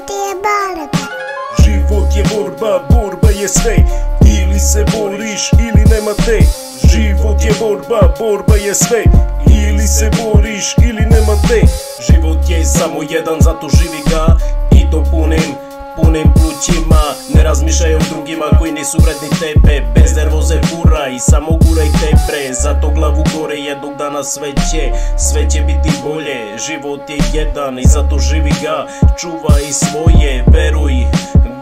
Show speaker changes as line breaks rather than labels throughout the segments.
Život je borba.
Život je borba, borba je sve. Ili se boriš ili nema te. Život je borba, borba je sve. Ili se boriš ili nema te. Život je samo jedan, zato živi ga. I to punim plućima. Ne razmišljaj o drugima koji nisu vredni tebe. Bez nervoze furaj, samo guraj tepre. Zato glavu gore, jednog dana sve će biti bolje. Život je jedan i zato živi ga. Čuvaj svoje,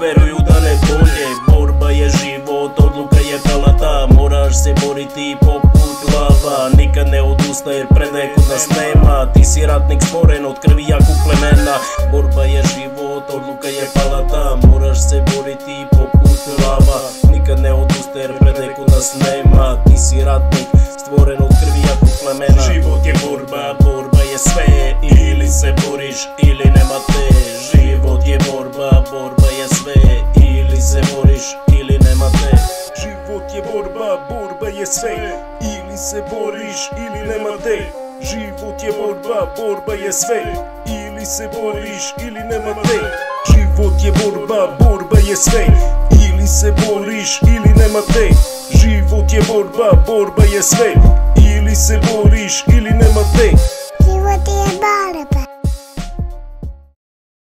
veruj u dane bolje. Borba je život, odluka je palata. Moraš se boriti poput lava. Nikad ne odustaj jer predaje kod nas nema. Ti si ratnik stvoren od krvi jakog plemena. Borba je život, odluka je palata. Moraš se boriti poput lava. Nikad ne odustaj jer predaje kod nas nema. Ti si ratnik stvoren od krvi jakog plemena. Život je borba, borba je sve. Ili se boriš ili nema te. Život je borba, borba je sve. Ili se boriš ili nema te. Život je borba, borba je sve. Ili se boriš ili nema te. Život je borba, borba je sve. Ili se boriš ili nema te. Život je borba, borba je sve. Ili se boriš ili nema te. Život je borba, borba je sve. Ili se boriš ili nema te.
Život je borba.